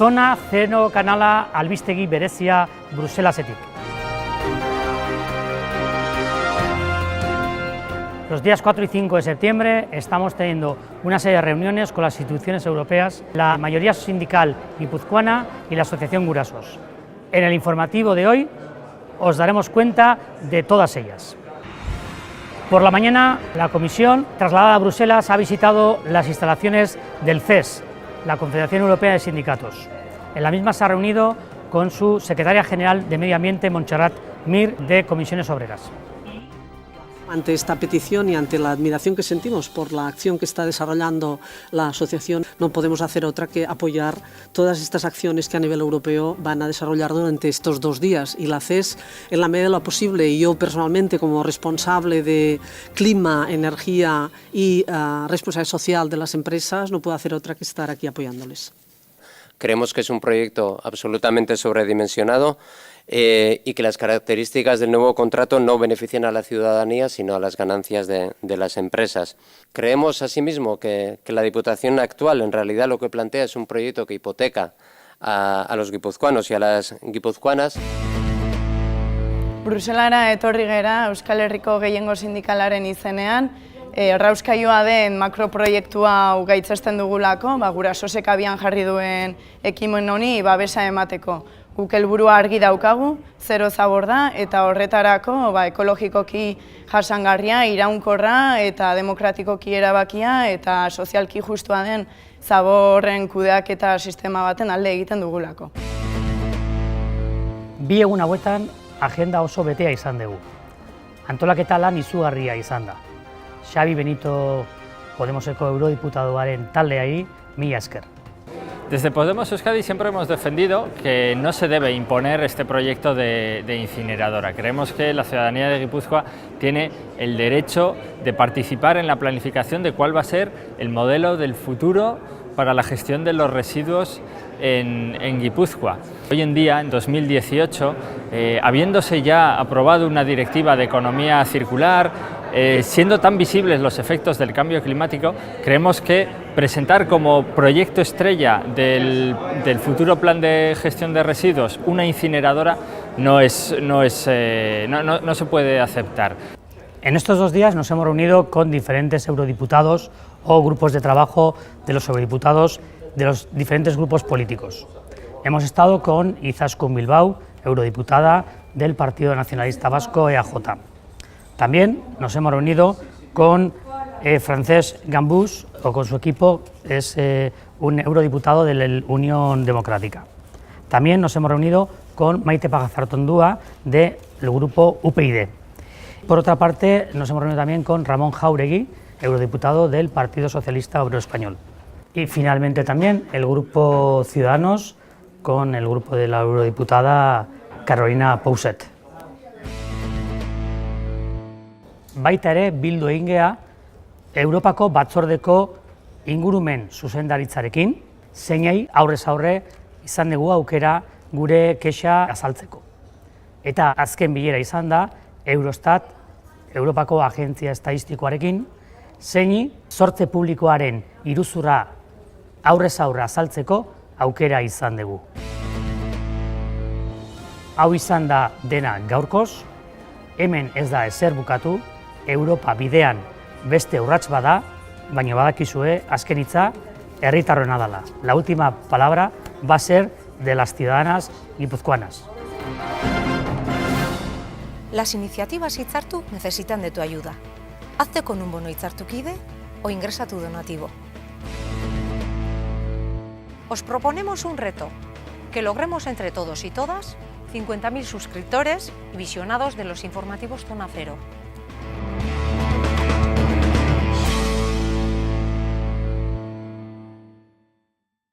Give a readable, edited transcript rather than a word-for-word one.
Zona Zeno kanala albistegi berezia Bruselasetik. Los días 4 y 5 de septiembre estamos teniendo una serie de reuniones con las instituciones europeas, la mayoría sindical guipuzcoana y la Asociación Gurasos. En el informativo de hoy os daremos cuenta de todas ellas. Por la mañana, la comisión, trasladada a Bruselas, ha visitado las instalaciones del CES, la Confederación Europea de Sindicatos. En la misma se ha reunido con su secretaria general de Medio Ambiente, Montserrat Mir, de Comisiones Obreras. Ante esta petición y ante la admiración que sentimos por la acción que está desarrollando la asociación, no podemos hacer otra que apoyar todas estas acciones que a nivel europeo van a desarrollar durante estos 2 días. Y la CES, en la medida de lo posible, y yo personalmente como responsable de clima, energía y responsabilidad social de las empresas, no puedo hacer otra que estar aquí apoyándoles. Creemos que es un proyecto absolutamente sobredimensionado y que las características del nuevo contrato no benefician a la ciudadanía, sino a las ganancias de las empresas. Creemos asimismo que la Diputación actual en realidad lo que plantea es un proyecto que hipoteca a los guipuzcoanos y a las guipuzcoanas. Bruselara etorri gera Euskal Herriko gehiengo sindikalaren izenean, errauskailua den makroproiektua hau gaitzesten dugulako, Gurasosek abian jarri duen ekimen honi babesa emateko. Guk helburua argi daukagu, zero zabor da, eta horretarako ekologikoki jasangarria, iraunkorra eta demokratikoki erabakia eta sozialki justua den zaborren kudeaketa sistema baten alde egiten dugulako. Bi egun hauetan agenda oso betea izan dugu. Antolaketa lan izugarria izan da. Xabi Benito Podemoseko eurodiputadoaren taldeari mila esker. Desde Podemos Euskadi siempre hemos defendido que no se debe imponer este proyecto de incineradora. Creemos que la ciudadanía de Guipúzcoa tiene el derecho de participar en la planificación de cuál va a ser el modelo del futuro para la gestión de los residuos en Guipúzcoa. Hoy en día, en 2018, habiéndose ya aprobado una directiva de economía circular, siendo tan visibles los efectos del cambio climático, creemos que presentar como proyecto estrella del futuro plan de gestión de residuos una incineradora no se puede aceptar. En estos 2 días nos hemos reunido con diferentes eurodiputados o grupos de trabajo de los eurodiputados de los diferentes grupos políticos. Hemos estado con Izaskun Bilbao, eurodiputada del Partido Nacionalista Vasco, EAJ. También nos hemos reunido con Francesc Gambús, o con su equipo, es un eurodiputado de la Unión Democrática. También nos hemos reunido con Maite Pagazartundúa del grupo UPyD. Por otra parte, nos hemos reunido también con Ramón Jáuregui, eurodiputado del Partido Socialista Obrero Español. Y finalmente también el grupo Ciudadanos con el grupo de la eurodiputada Carolina Pousset. Baita ere bildu egin gea Europako Batzordeko ingurumen zuzendaritzarekin, zeinei aurrez aurre izan dugu aukera gure kexa azaltzeko. Eta azken bilera izan da Eurostat, Europako Agentzia Estatistikoarekin, zeini sortze publikoaren iruzurra aurrez aurre azaltzeko aukera izan dugu. Hau izan da dena gaurkoz, hemen ez da ezer bukatu, Europa bidean beste urrats bada, baina badakizue azken hitza herritarrena dela. La última palabra va a ser de las ciudadanas guipuzcoanas. Las iniciativas Hitzartu necesitan de tu ayuda. Hazte con un bono Hitzartukide o ingresa tu donativo. Os proponemos un reto, que logremos entre todos y todas 50.000 suscriptores y visionados de los informativos Zona Cero.